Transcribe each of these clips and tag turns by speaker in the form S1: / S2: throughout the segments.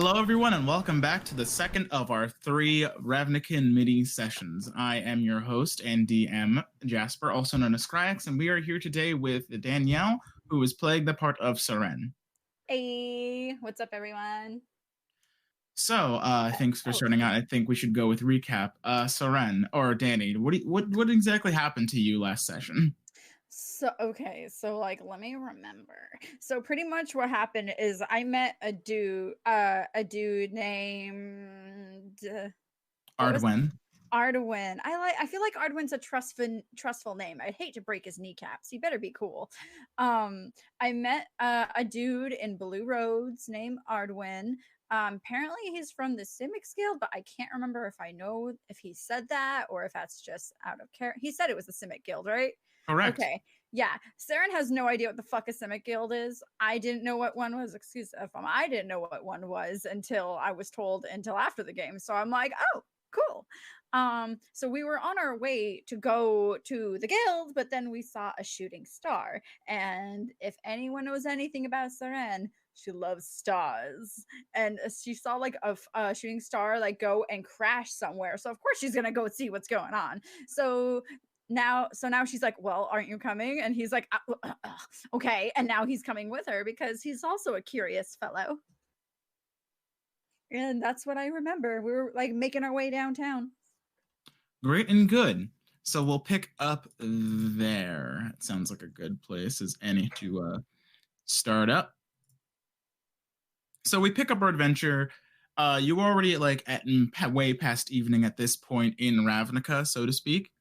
S1: Hello, everyone, and welcome back to the second of our 3 Ravnica mini sessions. I am your host and DM, Jasper, also known as Scryax, and we are here today with Danielle, who is playing the part of Seren.
S2: Hey, what's up, everyone?
S1: So, thanks for starting out. I think we should go with recap. Seren, or Danny, what exactly happened to you last session?
S2: So let me remember. So pretty much what happened is I met a dude named
S1: Ardwen.
S2: Arduin. I feel like Arduin's a trustful name. I'd hate to break his kneecaps. He better be cool. I met a dude in Blue Roads named Arduin. Apparently he's from the Simic Guild, but I can't remember if he said that or if that's just out of care. He said it was the Simic Guild, right?
S1: Correct.
S2: Okay. Yeah. Seren has no idea what the fuck a Simic Guild is. I didn't know what one was. I didn't know what one was until I was told until after the game. So I'm like, oh, cool. So we were on our way to go to the guild, but then we saw a shooting star. And if anyone knows anything about Seren, she loves stars. And she saw like a shooting star like go and crash somewhere. So of course she's gonna go see what's going on. So now she's like, well, aren't you coming? And he's like, okay. And now he's coming with her because he's also a curious fellow. And that's what I remember. We were like making our way downtown.
S1: Great and good. So we'll pick up there. It sounds like a good place as any to start up. So we pick up our adventure. You already like at way past evening at this point in Ravnica, so to speak.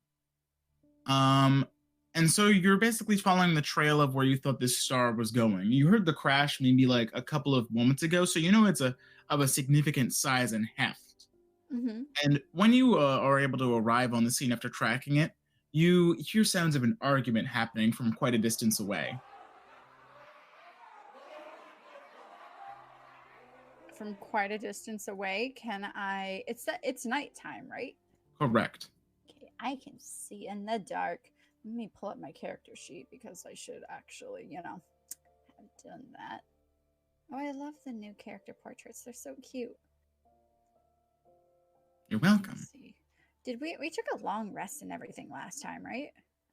S1: And so you're basically following the trail of where you thought this star was going. You heard the crash maybe like a couple of moments ago, so you know it's of a significant size and heft.
S2: Mm-hmm.
S1: And when you are able to arrive on the scene after tracking it, you hear sounds of an argument happening from quite a distance away.
S2: From quite a distance away, it's nighttime, right?
S1: Correct.
S2: Okay, I can see in the dark. Let me pull up my character sheet because I should actually, have done that. Oh, I love the new character portraits. They're so cute.
S1: You're welcome.
S2: Let's see. Did we took a long rest and everything last time, right?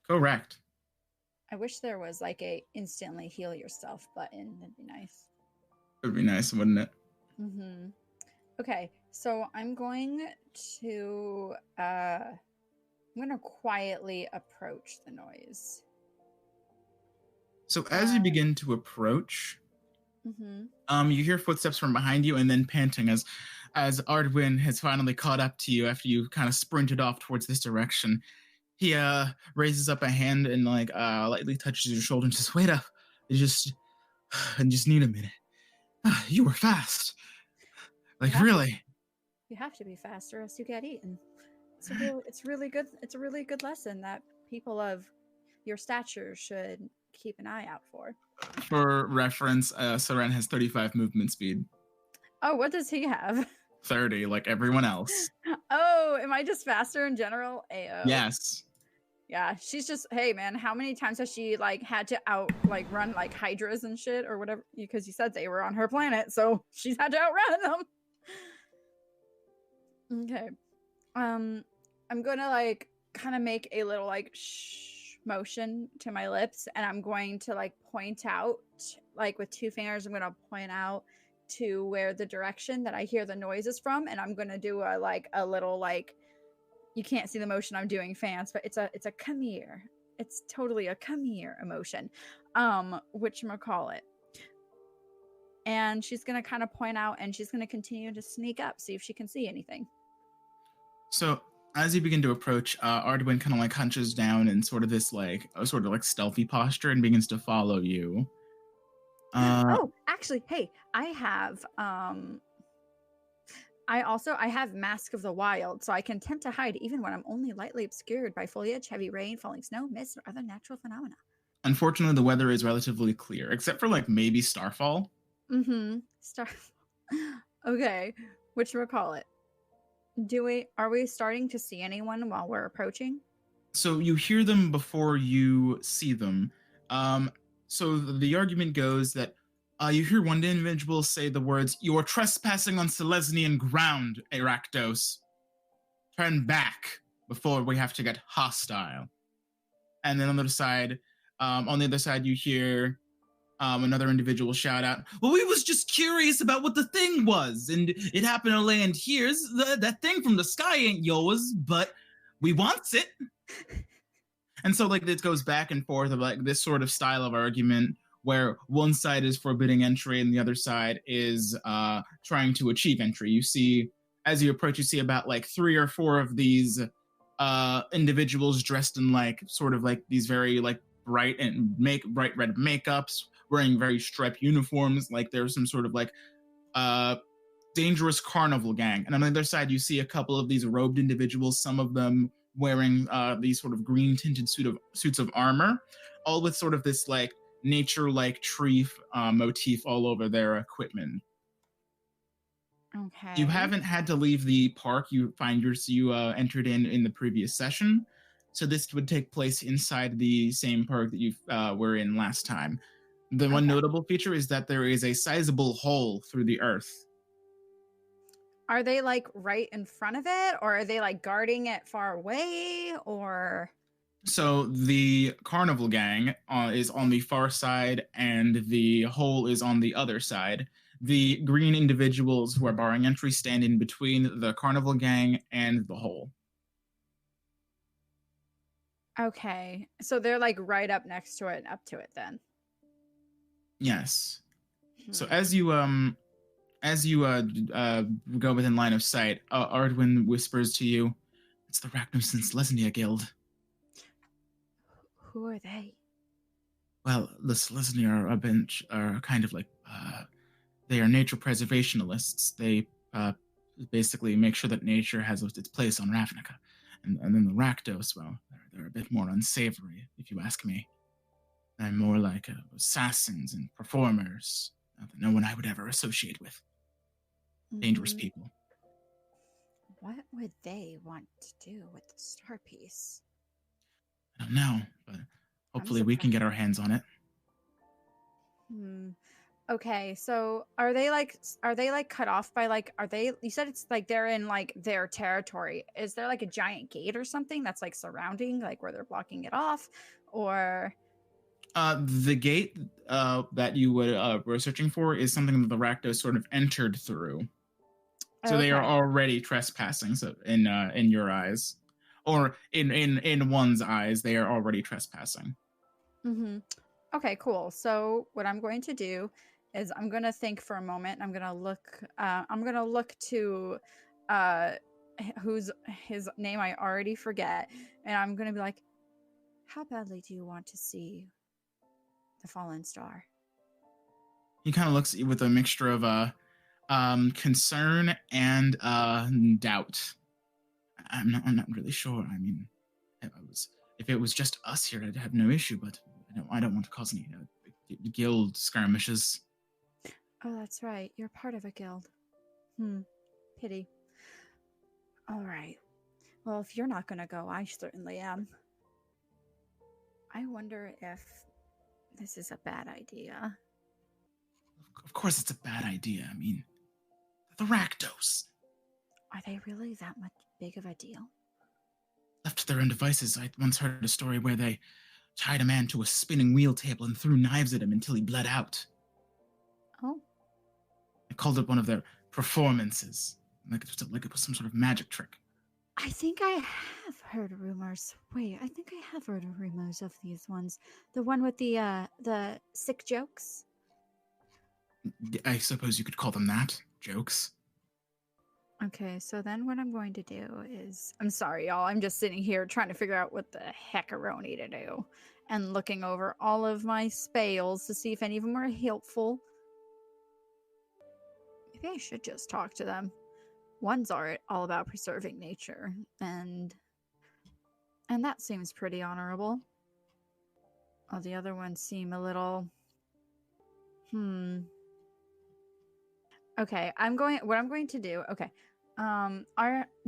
S1: Correct.
S2: I wish there was like a instantly heal yourself button. That'd be nice.
S1: It would be nice, wouldn't it?
S2: Mm-hmm. Okay, so I'm going to quietly approach the noise.
S1: So as you begin to approach, you hear footsteps from behind you, and then panting as Ardwin has finally caught up to you after you kind of sprinted off towards this direction. He raises up a hand and like lightly touches your shoulder and says, "Wait up! I just need a minute. You were fast. Like really?
S2: You have to be fast, or else you get eaten. It's really good. It's a really good lesson that people of your stature should keep an eye out for."
S1: For reference, Seren has 35 movement speed.
S2: Oh, what does he have?
S1: 30, like everyone else.
S2: Oh, am I just faster in general? Ayo.
S1: Yes.
S2: Yeah, she's just, hey man, how many times has she like had to run like hydras and shit or whatever? Because you said they were on her planet, so she's had to outrun them. Okay. I'm gonna like kind of make a little like shh motion to my lips, and I'm going to like point out, like with 2 fingers, I'm gonna point out to where the direction that I hear the noises from, and I'm gonna do a little like, you can't see the motion I'm doing, fans, but it's a come here. It's totally a come here emotion. Whatchamacallit. And she's gonna kind of point out, and she's gonna continue to sneak up, see if she can see anything.
S1: So as you begin to approach, Ardwin kind of like hunches down in sort of stealthy posture and begins to follow you.
S2: Oh, actually, hey, I have Mask of the Wild, so I can attempt to hide even when I'm only lightly obscured by foliage, heavy rain, falling snow, mist, or other natural phenomena.
S1: Unfortunately, the weather is relatively clear, except for like maybe Starfall.
S2: Okay, whatchamacallit. Are we starting to see anyone while we're approaching?
S1: So you hear them before you see them. So the argument goes that You hear one individual say the words, "You are trespassing on Selesnian ground, Eraktos. Turn back before we have to get hostile." And then on the other side, you hear another individual shout out, "Well, we was just curious about what the thing was, and it happened to land here. That thing from the sky ain't yours, but we wants it." And so like this goes back and forth of like this sort of style of argument where one side is forbidding entry and the other side is trying to achieve entry. You see, as you approach, you see about like 3 or 4 of these individuals dressed in like sort of like these very like bright red makeups, wearing very striped uniforms, like there's some sort of like dangerous carnival gang. And on the other side, you see a couple of these robed individuals, some of them wearing these sort of green tinted suits of armor, all with sort of this like nature like tree motif all over their equipment.
S2: Okay.
S1: You haven't had to leave the park. You entered in the previous session, so this would take place inside the same park that you were in last time. The one notable feature is that there is a sizable hole through the earth.
S2: Are they like right in front of it, or are they like guarding it far away, or?
S1: So the carnival gang is on the far side and the hole is on the other side. The green individuals who are barring entry stand in between the carnival gang and the hole.
S2: Okay, so they're like right up next to it and up to it then.
S1: Yes. So as you go within line of sight, Ardwin whispers to you, "It's the Ragnarson's Lesnia Guild."
S2: Who are they?
S1: Well, the Selesnya are kind of like they are nature preservationists. They basically make sure that nature has its place on Ravnica. And then the Rakdos, well, they're a bit more unsavory, if you ask me. They're more like assassins and performers. No one I would ever associate with. Dangerous people.
S2: What would they want to do with the star piece?
S1: I don't know, but hopefully we can get our hands on it.
S2: Okay, so are they like cut off by like, you said it's like they're in like their territory. Is there like a giant gate or something that's like surrounding, like where they're blocking it off, or?
S1: The gate that you were searching for is something that the Rakdos sort of entered through. So they are already trespassing. So in your eyes, or in one's eyes, they are already trespassing.
S2: Okay, cool. So what I'm going to do is I'm going to think for a moment. I'm going to look to whose his name I already forget, and I'm going to be like, "How badly do you want to see the fallen star?"
S1: He kind of looks at you with a mixture of concern and doubt. I'm not really sure. I mean, if it was just us here, I'd have no issue, but I don't want to cause any guild skirmishes.
S2: Oh, that's right. You're part of a guild. Pity. All right. Well, if you're not going to go, I certainly am. I wonder if this is a bad idea.
S1: Of course it's a bad idea. I mean, the Rakdos.
S2: Are they really that much big of a deal?
S1: Left to their own devices, I once heard a story where they tied a man to a spinning wheel table and threw knives at him until he bled out.
S2: Oh.
S1: They called it one of their performances, like it was some sort of magic trick.
S2: I think I have heard rumors. Wait, I think I have heard rumors of these ones. The one with the sick jokes?
S1: I suppose you could call them that. Jokes.
S2: Okay, so then what I'm going to do is... I'm sorry, y'all. I'm just sitting here trying to figure out what the heckaroni to do. And looking over all of my spells to see if any of them are helpful. Maybe I should just talk to them. One's all about preserving nature. And that seems pretty honorable. Oh, the other ones seem a little... Okay, what I'm going to do, okay.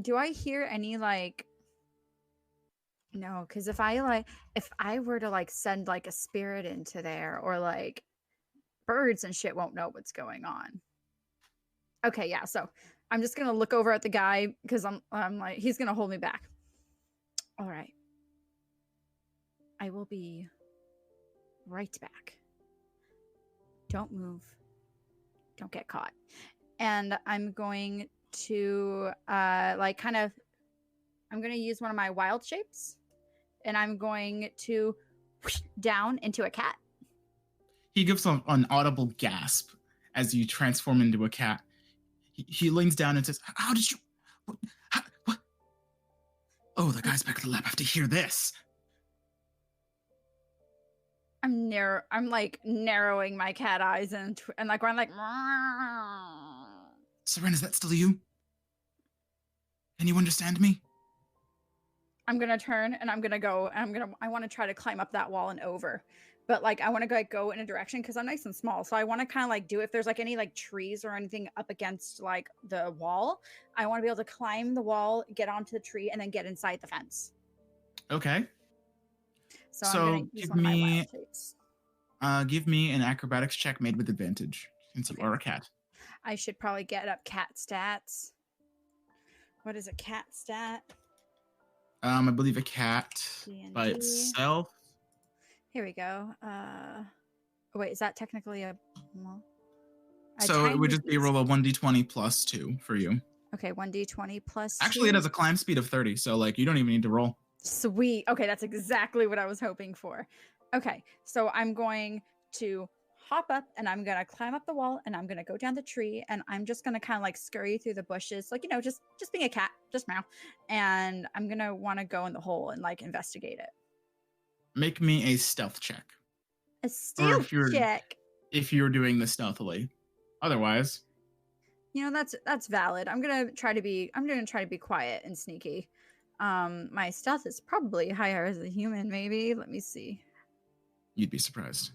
S2: Do I hear any like, no, because if I were to like send like a spirit into there or like birds and shit won't know what's going on. Okay, yeah. So I'm just gonna look over at the guy because I'm like, he's gonna hold me back. All right. I will be right back. Don't move. Don't get caught. And I'm going to I'm going to use one of my wild shapes, and I'm going to whoosh down into a cat.
S1: He gives an audible gasp as you transform into a cat. He leans down and says, "How did you? What? Oh, the guys back at the lab have to hear this."
S2: I'm like narrowing my cat eyes and like going like.
S1: Seren, is that still you? Can you understand me?
S2: I'm gonna turn and I'm gonna go and I want to try to climb up that wall and over, but like I want to go in a direction because I'm nice and small, so I want to kind of like do if there's like any like trees or anything up against like the wall, I want to be able to climb the wall, get onto the tree, and then get inside the fence.
S1: Okay.
S2: So I'm gonna use one of my wild shapes.
S1: Give me an acrobatics check made with advantage since you are a cat.
S2: I should probably get up cat stats. What is a cat stat?
S1: I believe a cat
S2: D&D.
S1: by itself.
S2: Here we go. Wait, is that technically a? Well,
S1: so it would just be roll a 1d20 plus 2 for you.
S2: Okay, 1d20 plus.
S1: Actually,
S2: 2.
S1: it has a climb speed of 30, so like you don't even need to roll.
S2: Sweet. Okay, that's exactly what I was hoping for. Okay, so I'm going to hop up and I'm gonna climb up the wall and I'm gonna go down the tree and I'm just gonna kind of like scurry through the bushes, like, you know, just being a cat, just meow. And I'm gonna want to go in the hole and like investigate it.
S1: Make me a stealth check.
S2: A stealth check.
S1: If you're doing this stealthily. Otherwise,
S2: you know, that's valid. I'm gonna try to be quiet and sneaky. My stealth is probably higher as a human, maybe. Let me see.
S1: You'd be surprised.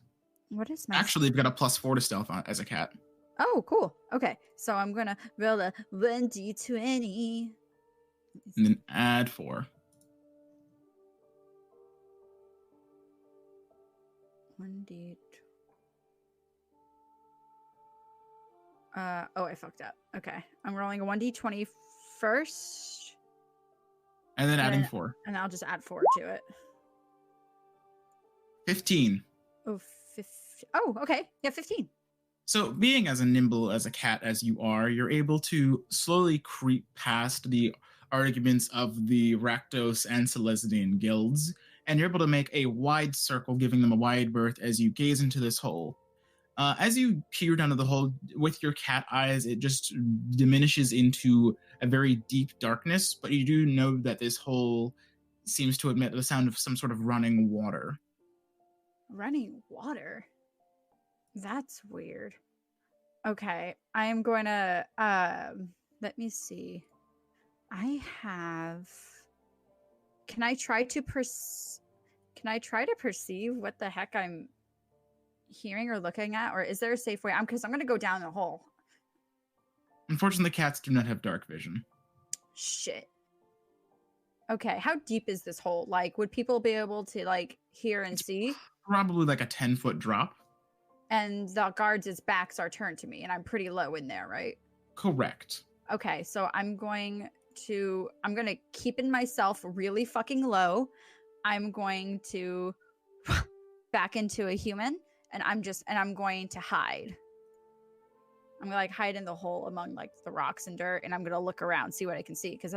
S2: What is my
S1: Actually, you've got a +4 to stealth as a cat.
S2: Oh, cool. Okay, so I'm gonna roll a 1d20.
S1: And then add 4.
S2: 1d. Oh, I fucked up. Okay, I'm rolling a 1d20 first.
S1: And then adding 4.
S2: And I'll just add 4 to it.
S1: 15.
S2: Oh, okay. Yeah, 15.
S1: So being as nimble as a cat as you are, you're able to slowly creep past the arguments of the Rakdos and Selesnian guilds, and you're able to make a wide circle, giving them a wide berth as you gaze into this hole. As you peer down to the hole with your cat eyes, it just diminishes into a very deep darkness, but you do know that this hole seems to emit the sound of some sort of running water.
S2: Running water? That's weird. Okay, I am going to, let me see. Can I try to perceive what the heck I'm hearing or looking at, or is there a safe way? Because I'm going to go down the hole.
S1: Unfortunately, cats do not have dark vision.
S2: Shit. Okay, how deep is this hole? Like, would people be able to, like, hear and see?
S1: Probably like a 10-foot drop.
S2: And the guards' backs are turned to me, and I'm pretty low in there, right?
S1: Correct.
S2: Okay, so I'm going to keep myself really fucking low. I'm going to back into a human, and I'm going to hide. I'm gonna like hide in the hole among like the rocks and dirt, and I'm gonna look around, see what I can see. Because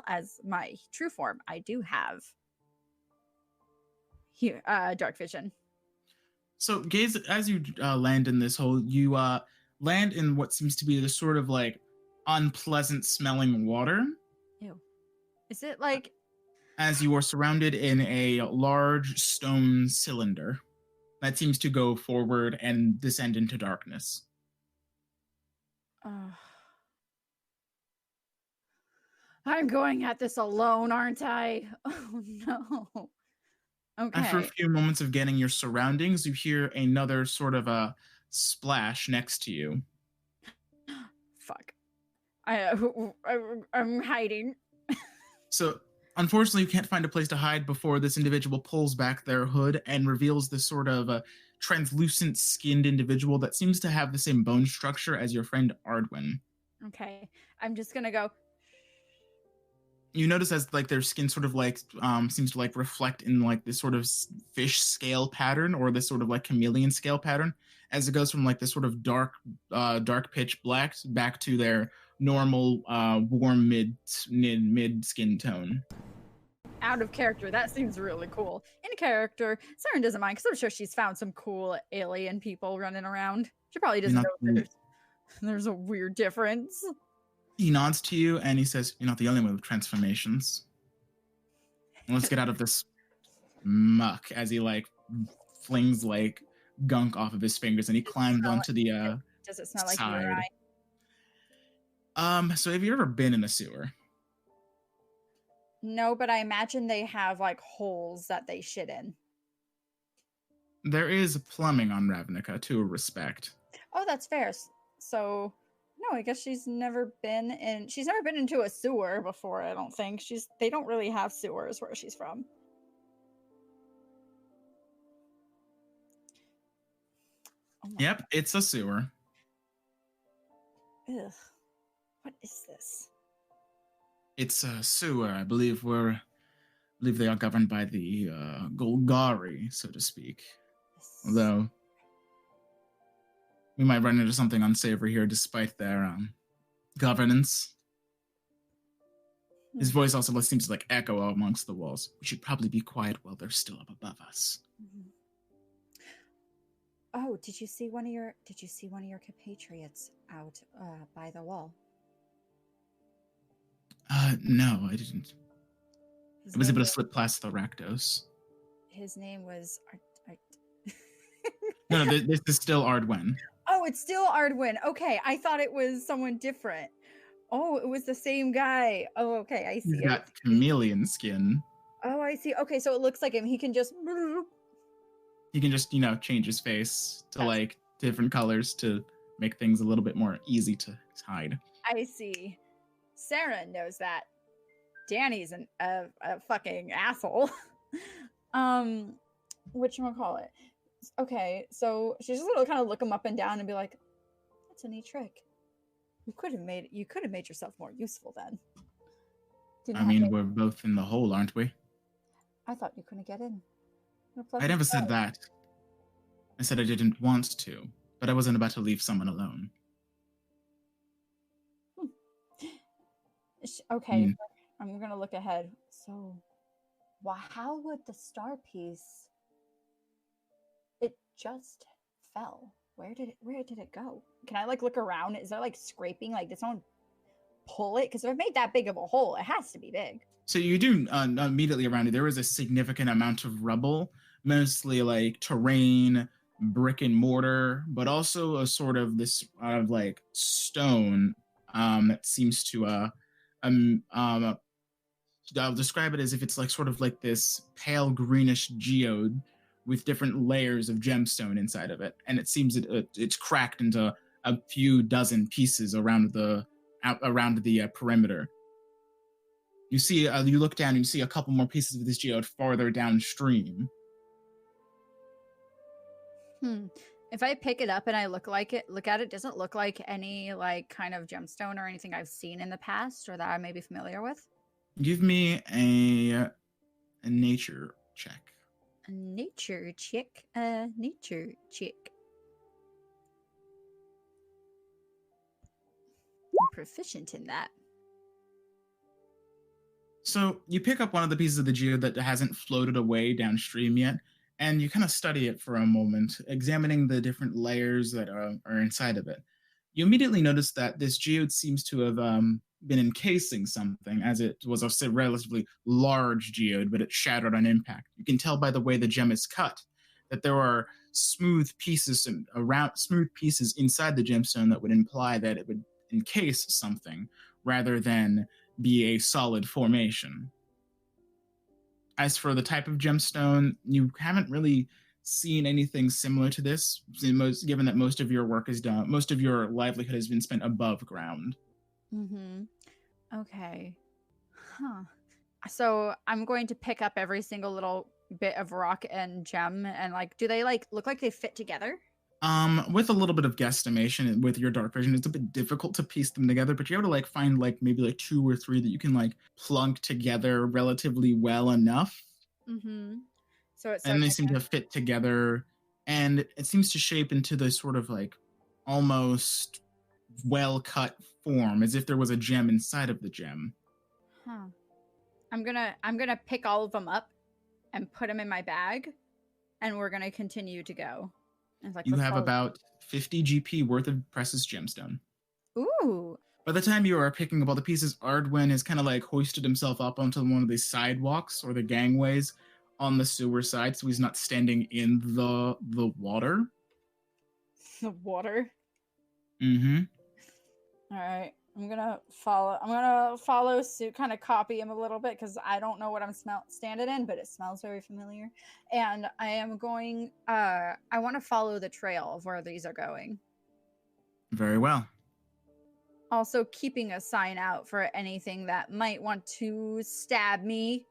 S2: as my true form, I do have dark vision.
S1: So gaze as you land in this hole. You land in what seems to be this sort of like unpleasant smelling water.
S2: Ew. Is it like?
S1: As you are surrounded in a large stone cylinder that seems to go forward and descend into darkness.
S2: I'm going at this alone, aren't I? Oh no. Okay.
S1: After a few moments of getting your surroundings, you hear another sort of a splash next to you.
S2: Fuck. I'm hiding.
S1: So, unfortunately, you can't find a place to hide before this individual pulls back their hood and reveals this sort of translucent skinned individual that seems to have the same bone structure as your friend Ardwin.
S2: Okay, I'm just gonna go.
S1: You notice as like their skin sort of like seems to like reflect in like this sort of fish scale pattern, or this sort of like chameleon scale pattern, as it goes from like this sort of dark pitch black back to their normal warm mid skin tone.
S2: Out of character, that seems really cool. In character, Seren doesn't mind because I'm sure she's found some cool alien people running around. She probably doesn't know there's a weird difference.
S1: He nods to you and he says, "You're not the only one with transformations. Let's get out of this muck," as he like flings like gunk off of his fingers and he climbs onto the
S2: Does it smell like
S1: side.
S2: urine?
S1: So have you ever been in a sewer?
S2: No, but I imagine they have like holes that they shit in.
S1: There is plumbing on Ravnica to a respect.
S2: Oh, that's fair. So no, I guess she's never been into a sewer before, I don't think. They don't really have sewers where she's from.
S1: Oh yep, it's a sewer.
S2: Ugh. What is this?
S1: It's a sewer. I believe they are governed by the Golgari, so to speak. Although we might run into something unsavory here despite their governance. His voice also seems to like echo amongst the walls. We should probably be quiet while they're still up above us.
S2: Mm-hmm. Oh, did you see one of your compatriots out by the wall?
S1: No, I didn't. I was able to slip past the Rakdos.
S2: His name was
S1: No, this is still Ardwin.
S2: Oh, it's still Ardwin. Okay, I thought it was someone different. Oh, it was the same guy. Oh, okay, I see.
S1: He's got chameleon skin.
S2: Oh, I see. Okay, so it looks like him. He can just
S1: change his face to like different colors to make things a little bit more easy to hide.
S2: I see. Seren knows that. Danny's a fucking asshole. Whatchamacallit? Okay, so she's just gonna kind of look him up and down and be like, "That's a neat trick. You could have made yourself more useful then."
S1: We're both in the hole, aren't we?
S2: I thought you couldn't get in.
S1: I never said that. I said I didn't want to, but I wasn't about to leave someone alone.
S2: Okay, I'm gonna look ahead. So, how would the star piece? It just fell. Where did it go? Can I like look around? Is there like scraping? Like, did someone pull it? Because if I've made that big of a hole, it has to be big.
S1: So you do immediately around you. There is a significant amount of rubble, mostly like terrain, brick and mortar, but also a sort of this like stone that seems to I'll describe it as if it's like sort of like this pale greenish geode with different layers of gemstone inside of it, and it seems it's cracked into a few dozen pieces around the perimeter. You see, you look down and you see a couple more pieces of this geode farther downstream.
S2: If I pick it up and I look at it, does it look like any like kind of gemstone or anything I've seen in the past or that I may be familiar with?
S1: Give me a nature check.
S2: A nature check. Nature check. I'm proficient in that.
S1: So you pick up one of the pieces of the geode that hasn't floated away downstream yet, and you kind of study it for a moment, examining the different layers that are inside of it. You immediately notice that this geode seems to have been encasing something, as it was a relatively large geode, but it shattered on impact. You can tell by the way the gem is cut that there are smooth pieces inside the gemstone that would imply that it would encase something rather than be a solid formation. As for the type of gemstone, you haven't really seen anything similar to this, given that most of your work is done, most of your livelihood has been spent above ground.
S2: Okay. So I'm going to pick up every single little bit of rock and gem, and like, do they like look like they fit together?
S1: With a little bit of guesstimation with your dark vision, it's a bit difficult to piece them together, but you're able to like find like maybe like 2 or 3 that you can like plunk together relatively well enough.
S2: Mm-hmm. So it's
S1: And they
S2: like
S1: seem to fit together, and it seems to shape into this sort of like almost well cut form, as if there was a gem inside of the gem.
S2: huh. I'm gonna pick all of them up and put them in my bag, and we're gonna continue to go. It's like,
S1: You
S2: let's
S1: have
S2: follow.
S1: about 50 GP worth of precious gemstone.
S2: Ooh.
S1: By the time you are picking up all the pieces, Ardwin has kind of like hoisted himself up onto one of the sidewalks or the gangways on the sewer side, so he's not standing in the water.
S2: The water.
S1: Mm-hmm.
S2: All right. I'm gonna follow suit, kind of copy him a little bit because I don't know what I'm standing in, but it smells very familiar. And I am going. I want to follow the trail of where these are going.
S1: Very well.
S2: Also, keeping a sign out for anything that might want to stab me.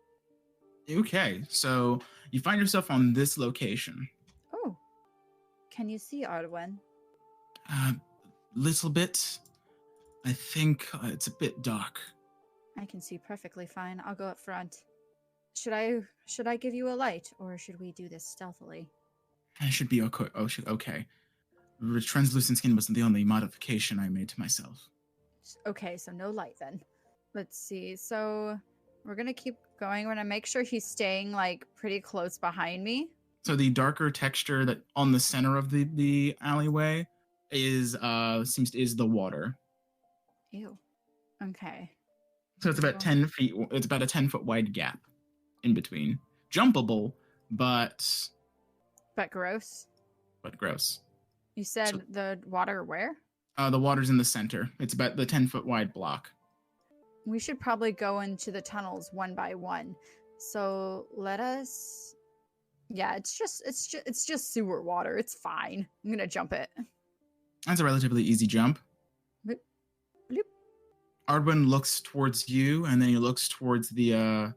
S1: Okay, so you find yourself on this location.
S2: Oh, can you see Arwen?
S1: Little bit. I think it's a bit dark.
S2: I can see perfectly fine. I'll go up front. Should I give you a light, or should we do this stealthily?
S1: I should be okay. Okay. Translucent skin wasn't the only modification I made to myself.
S2: Okay, so no light then. Let's see. So we're gonna keep going. We're gonna make sure he's staying like pretty close behind me.
S1: So the darker texture that on the center of the alleyway is is the water.
S2: Ew. Okay.
S1: So it's about 10 feet. It's about a 10-foot wide gap in between. Jumpable, but
S2: gross.
S1: But gross.
S2: You said the water where?
S1: The water's in the center. It's about the 10-foot wide block.
S2: We should probably go into the tunnels one by one. So let us. Yeah, it's just sewer water. It's fine. I'm gonna jump it.
S1: That's a relatively easy jump.
S2: Bloop. Bloop.
S1: Ardwin looks towards you, and then he looks towards the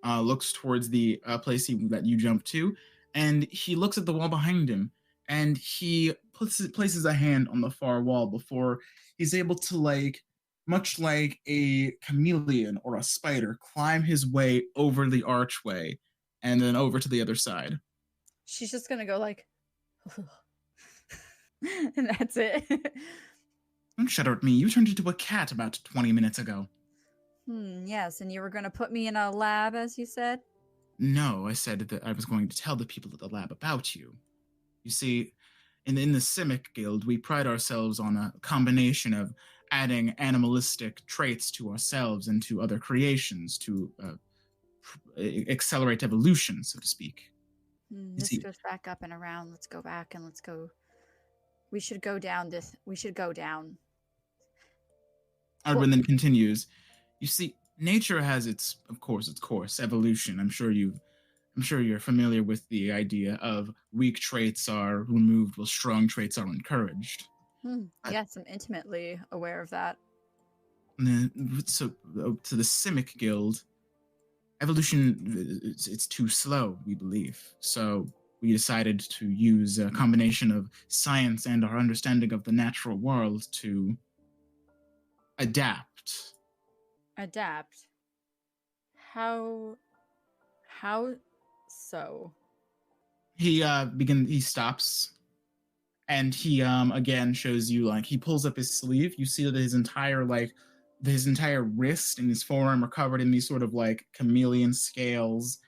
S1: place that you jumped to, and he looks at the wall behind him, and he places a hand on the far wall before he's able to, like, much like a chameleon or a spider, climb his way over the archway and then over to the other side.
S2: She's just gonna go like, and that's it.
S1: Don't shudder at me. You turned into a cat about 20 minutes ago.
S2: Yes, and you were going to put me in a lab, as you said?
S1: No, I said that I was going to tell the people at the lab about you. You see, in the Simic Guild, we pride ourselves on a combination of adding animalistic traits to ourselves and to other creations to accelerate evolution, so to speak.
S2: This goes back up and around. Let's go back and let's go. We should go down this. We should go down.
S1: Ardwin then continues. You see, nature has its course, evolution. I'm sure you're familiar with the idea of weak traits are removed while strong traits are encouraged.
S2: Yes, I'm intimately aware of that.
S1: So, to the Simic Guild, evolution, it's too slow, we believe. So we decided to use a combination of science and our understanding of the natural world to adapt.
S2: Adapt? How so?
S1: He stops, and he again shows you, like, he pulls up his sleeve. You see that his entire wrist and his forearm are covered in these sort of like chameleon scales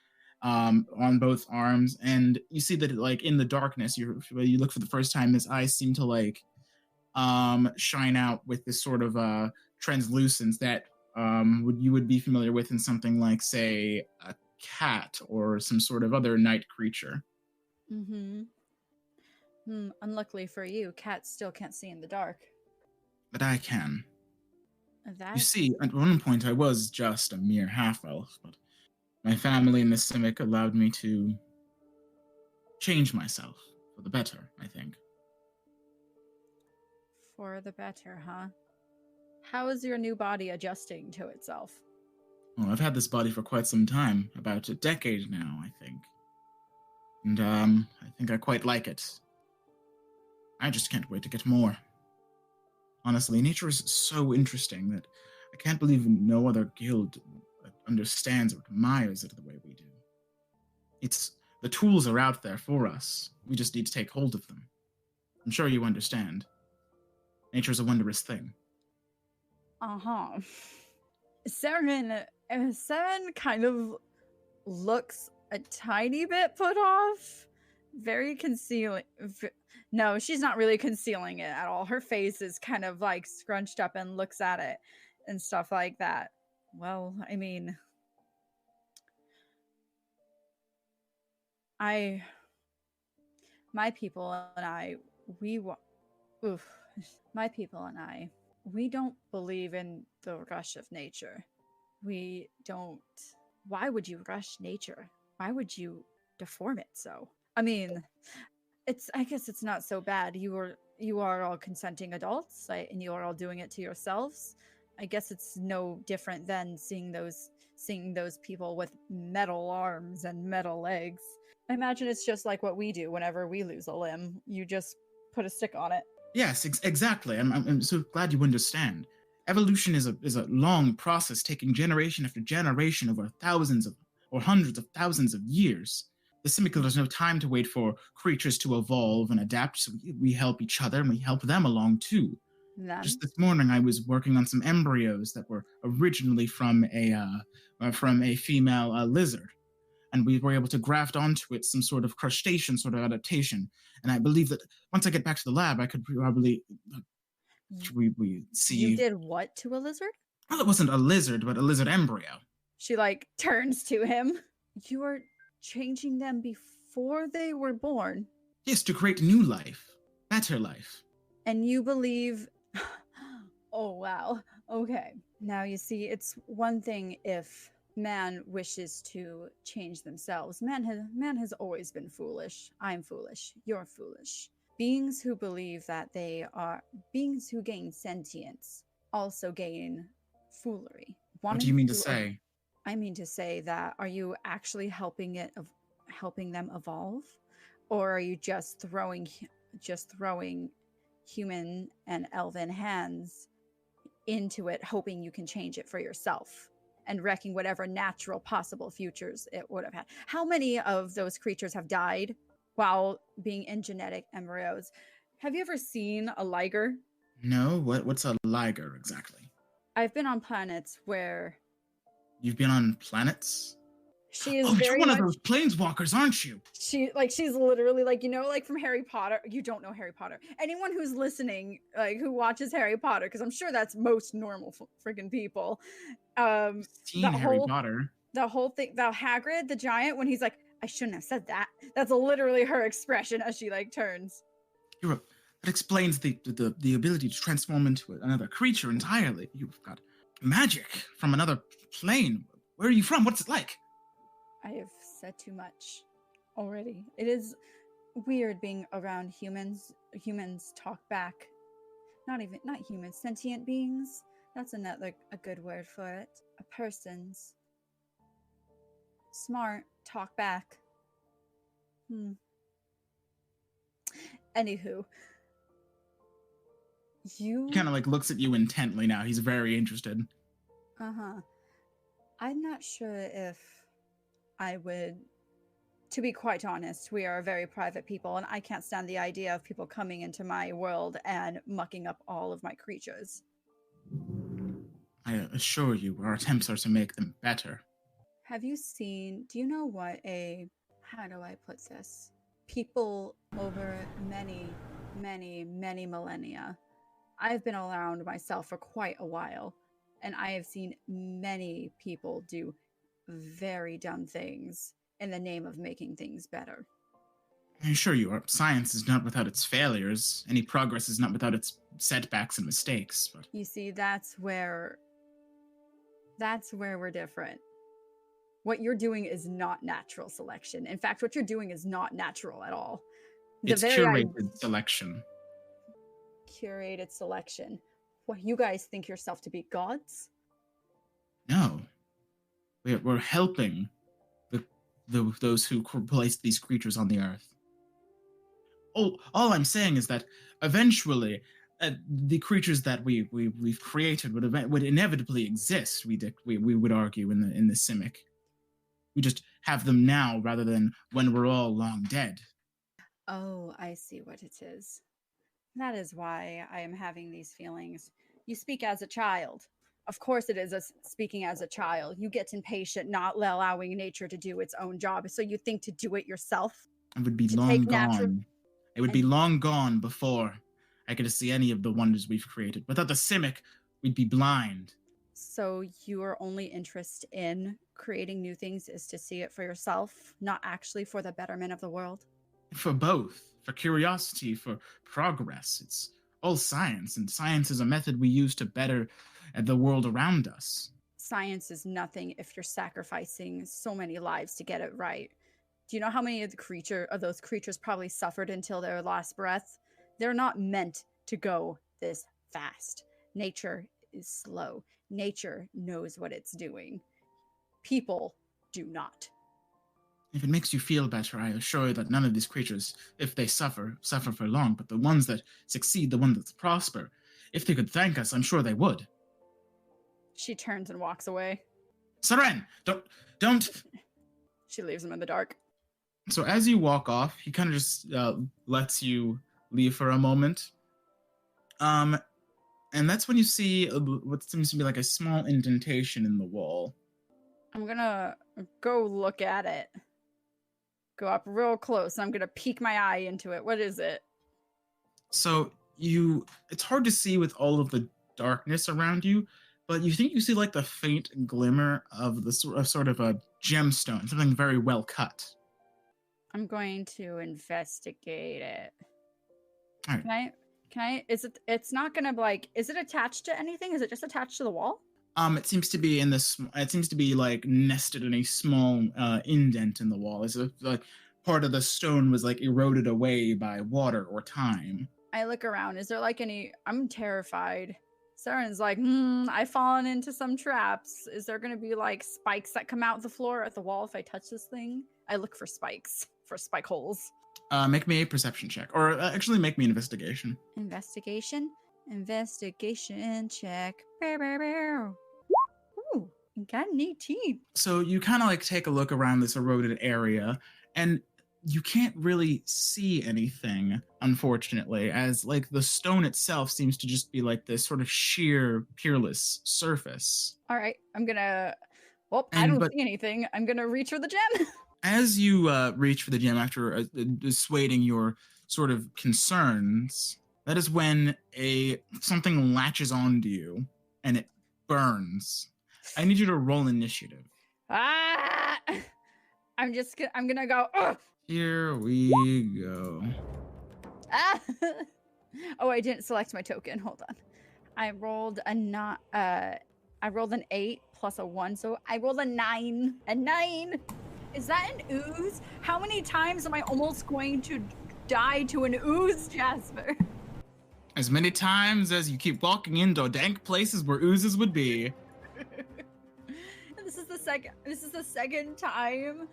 S1: on both arms, and you see that, like, in the darkness, you look for the first time, his eyes seem to like shine out with this sort of translucence that you would be familiar with in something like, say, a cat or some sort of other night creature.
S2: Unluckily for you, cats still can't see in the dark.
S1: But I can. You see, at one point I was just a mere half-elf, but my family in the Simic allowed me to change myself for the better, I think.
S2: For the better, huh? How is your new body adjusting to itself?
S1: Well, I've had this body for quite some time, about a decade now, I think. And I think I quite like it. I just can't wait to get more. Honestly, nature is so interesting that I can't believe no other guild understands or admires it the way we do. The tools are out there for us. We just need to take hold of them. I'm sure you understand. Nature is a wondrous thing.
S2: Uh-huh. Seren kind of looks a tiny bit put off. Very concealing. No, she's not really concealing it at all. Her face is kind of like scrunched up and looks at it and stuff like that. Well, I mean, my people and I, we don't believe in the rush of nature. We don't. Why would you rush nature? Why would you deform it so? I mean, I guess it's not so bad. You are all consenting adults, and you are all doing it to yourselves. I guess it's no different than seeing those people with metal arms and metal legs. I imagine it's just like what we do whenever we lose a limb. You just put a stick on it.
S1: Yes, exactly. I'm so glad you understand. Evolution is a long process, taking generation after generation over thousands of or hundreds of thousands of years. The Simical has no time to wait for creatures to evolve and adapt, so we help each other and we help them along too.
S2: Then?
S1: Just this morning, I was working on some embryos that were originally from a female lizard, and we were able to graft onto it some sort of crustacean sort of adaptation. And I believe that once I get back to the lab, I could probably we see.
S2: You did what to a lizard?
S1: Well, it wasn't a lizard, but a lizard embryo.
S2: She like turns to him. You are changing them before they were born.
S1: Yes, to create new life, better life.
S2: And you believe... Oh, wow. Okay. Now, you see, it's one thing if man wishes to change themselves. Man has always been foolish. I'm foolish. You're foolish. Beings who believe that beings who gain sentience also gain foolery.
S1: What do you mean to say?
S2: I mean to say that, are you actually helping them evolve? Or are you just throwing human and elven hands into it, hoping you can change it for yourself and wrecking whatever natural possible futures it would have had? How many of those creatures have died while being in genetic embryos? Have you ever seen a liger?
S1: No, what's a liger exactly?
S2: I've been on planets where...
S1: You've been on planets?
S2: She is
S1: you're one of those planeswalkers, aren't you?
S2: She's literally like from Harry Potter. You don't know Harry Potter. Anyone who's listening, who watches Harry Potter, because I'm sure that's most normal freaking people.
S1: Seen Harry Potter.
S2: The whole thing, the Hagrid, the giant, when he's like, I shouldn't have said that. That's literally her expression as she turns.
S1: That explains the ability to transform into another creature entirely. You've got magic from another plane. Where are you from? What's it like?
S2: I have said too much already. It is weird being around humans. Humans talk back. Not humans, sentient beings. That's a good word for it. A person's smart talk back. Anywho.
S1: He kind of looks at you intently now. He's very interested.
S2: Uh-huh. I'm not sure if I would... To be quite honest, we are a very private people, and I can't stand the idea of people coming into my world and mucking up all of my creatures.
S1: I assure you, our attempts are to make them better.
S2: Have you seen... Do you know what how do I put this? People over many, many, many millennia. I've been around myself for quite a while, and I have seen many people do very dumb things in the name of making things better.
S1: I assure you, science is not without its failures. Any progress is not without its setbacks and mistakes. But
S2: you see, that's where we're different. What you're doing is not natural selection. In fact, what you're doing is not natural at all.
S1: It's curated selection.
S2: Curated selection. What, you guys think yourself to be gods?
S1: No. We're helping those who placed these creatures on the earth. All I'm saying is that eventually, the creatures that we've created would inevitably exist. We would argue in the Simic. We just have them now rather than when we're all long dead.
S2: Oh, I see what it is. That is why I am having these feelings. You speak as a child. Of course it is speaking as a child. You get impatient, not allowing nature to do its own job. So you think to do it yourself?
S1: It would be
S2: To
S1: long
S2: take
S1: gone.
S2: natural...
S1: It would be long gone before I could see any of the wonders we've created. Without the Simic, we'd be blind.
S2: So your only interest in creating new things is to see it for yourself, not actually for the betterment of the world?
S1: For both. For curiosity, for progress. It's all science, and science is a method we use to better the world around us.
S2: Science is nothing if you're sacrificing so many lives to get it right. Do you know how many of those creatures probably suffered until their last breath? They're not meant to go this fast. Nature is slow. Nature knows what it's doing. People do not.
S1: If it makes you feel better, I assure you that none of these creatures, if they suffer for long, but the ones that succeed, the ones that prosper, if they could thank us, I'm sure they would.
S2: She turns and walks away.
S1: Seren, don't.
S2: She leaves him in the dark.
S1: So as you walk off, he kind of just lets you leave for a moment. And that's when you see what seems to be like a small indentation in the wall.
S2: I'm gonna go look at it. Go up real close. I'm gonna peek my eye into it. What is it?
S1: So it's hard to see with all of the darkness around you, but you think you see like the faint glimmer of the sort of a gemstone, something very well cut.
S2: I'm going to investigate it.
S1: All right.
S2: Can I, it's not gonna is it attached to anything? Is it just attached to the wall?
S1: It seems to be it seems to be like nested in a small indent in the wall. As if like part of the stone was like eroded away by water or time.
S2: I look around. Is there like I'm terrified. Seren's like, I've fallen into some traps. Is there gonna be like spikes that come out the floor at the wall if I touch this thing? I look for spikes, for spike holes.
S1: Make me a perception check, or actually make me an investigation.
S2: Investigation check. Ooh, got an 18.
S1: So you kind of like take a look around this eroded area, and you can't really see anything, unfortunately, as like the stone itself seems to just be like this sort of sheer, peerless surface.
S2: All right, I don't see anything. I'm gonna reach for the gem.
S1: As you reach for the gem after dissuading your sort of concerns, that is when something latches onto you and it burns. I need you to roll initiative.
S2: I'm gonna go. Ugh!
S1: Here we go.
S2: Ah! Oh, I didn't select my token. Hold on. I rolled an 8 plus a 1, so I rolled a 9. A 9. Is that an ooze? How many times am I almost going to die to an ooze, Jasper?
S1: As many times as you keep walking into dank places where oozes would be.
S2: This is the second time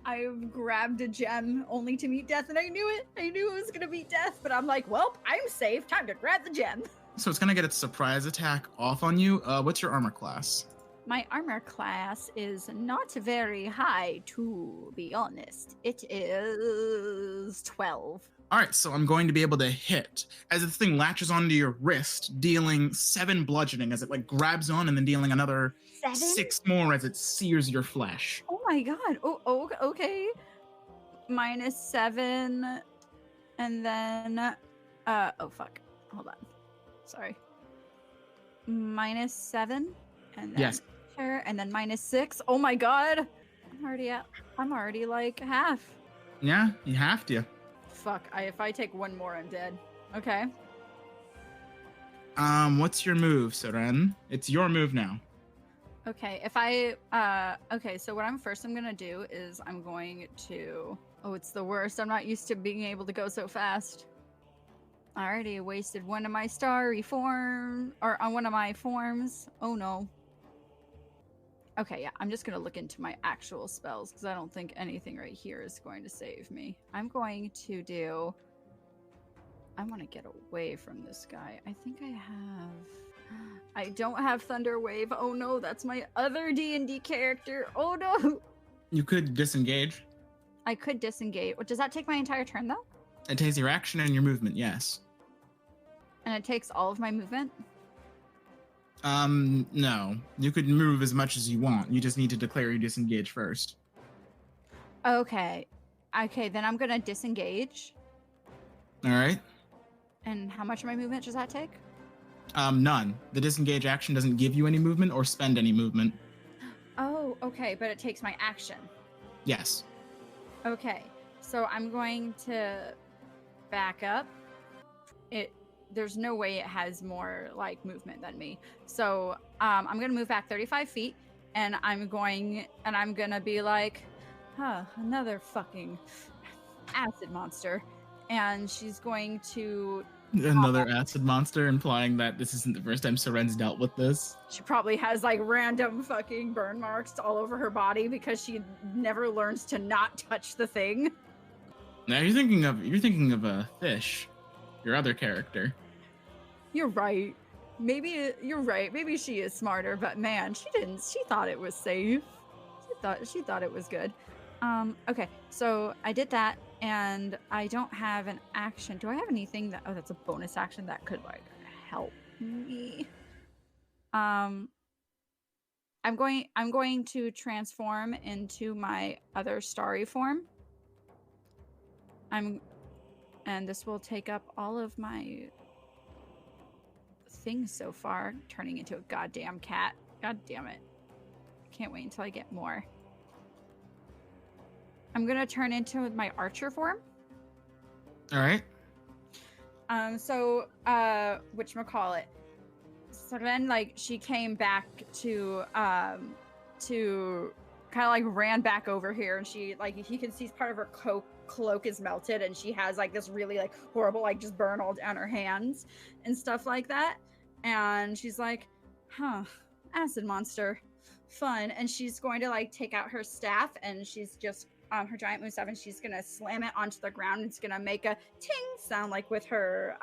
S2: I've grabbed a gem only to meet death, and I knew it. I knew it was gonna be death, but I'm like, well, I'm safe. Time to grab the gem.
S1: So it's gonna get its surprise attack off on you. What's your armor class?
S2: My armor class is not very high, to be honest. It is 12.
S1: All right, so I'm going to be able to hit as the thing latches onto your wrist, dealing 7 bludgeoning as it like grabs on, and then dealing another 6 more as it sears your flesh.
S2: Oh my god. Oh, okay. -7, and then oh fuck. Hold on. Sorry. -7, and then
S1: yes.
S2: And then -6. Oh my god. I'm already like half.
S1: Yeah, you have to.
S2: Fuck. If I take one more, I'm dead. Okay.
S1: What's your move, Seren? It's your move now.
S2: Okay, okay, so what I'm gonna do is I'm going to... Oh, it's the worst. I'm not used to being able to go so fast. I already wasted one of my starry form, or on one of my forms. Oh no. Okay, yeah, I'm just going to look into my actual spells because I don't think anything right here is going to save me. I'm going to do... I want to get away from this guy. I think I have... I don't have Thunder Wave. Oh no, that's my other D&D character. Oh no!
S1: You could disengage.
S2: I could disengage. Does that take my entire turn though?
S1: It takes your action and your movement, yes.
S2: And it takes all of my movement?
S1: No. You could move as much as you want. You just need to declare you disengage first.
S2: Okay. Okay, then I'm gonna disengage.
S1: All right.
S2: And how much of my movement does that take?
S1: None. The disengage action doesn't give you any movement or spend any movement.
S2: Oh, okay, but it takes my action.
S1: Yes.
S2: Okay, so I'm going to back up. There's no way it has more like movement than me. So I'm gonna move back 35 feet, and I'm gonna be like, another fucking acid monster. And she's going to...
S1: Another acid monster, implying that this isn't the first time Seren's dealt with this.
S2: She probably has like random fucking burn marks all over her body because she never learns to not touch the thing.
S1: Now you're thinking of a fish, your other character.
S2: You're right. Maybe you're right. Maybe she is smarter, but man, she didn't. She thought it was safe. She thought it was good. Okay, so I did that, and I don't have an action. Do I have anything that? Oh, that's a bonus action that could like help me. I'm going to transform into my other starry form. And this will take up all of my things so far, turning into a goddamn cat. God damn it. I can't wait until I get more. I'm gonna turn into my archer form.
S1: All right.
S2: So whatchamacallit. So then like she came back to kind of like ran back over here, and she like you can see part of her cloak is melted, and she has like this really like horrible like just burn all down her hands and stuff like that. And she's like, acid monster, fun. And she's going to like take out her staff, and she's just her giant moonstaff, and she's gonna slam it onto the ground. It's gonna make a ting sound like with her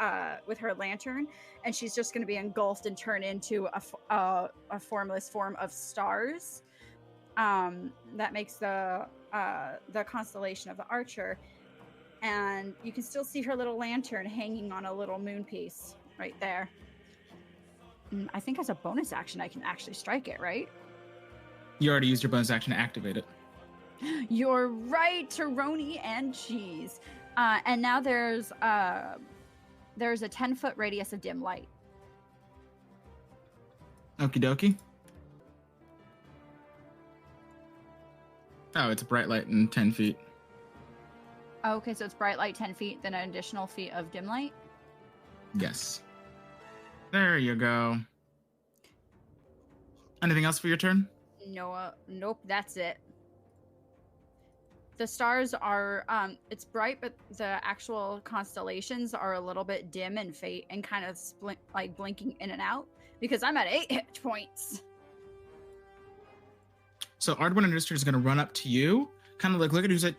S2: lantern, and she's just gonna be engulfed and turn into a formless form of stars. That makes the constellation of the archer, and you can still see her little lantern hanging on a little moon piece right there. And I think as a bonus action, I can actually strike it, right?
S1: You already used your bonus action to activate it.
S2: You're right, Taroni and cheese. And now there's a 10-foot radius of dim light.
S1: Okie dokie. Oh, it's a bright light in 10 feet.
S2: Okay, so it's bright light 10 feet, then an additional feet of dim light?
S1: Yes. There you go. Anything else for your turn?
S2: No, nope, that's it. The stars are, it's bright, but the actual constellations are a little bit dim and fade and kind of like blinking in and out because I'm at 8 hit points.
S1: So Ardwin and Rister is going to run up to you, kind of like look at you and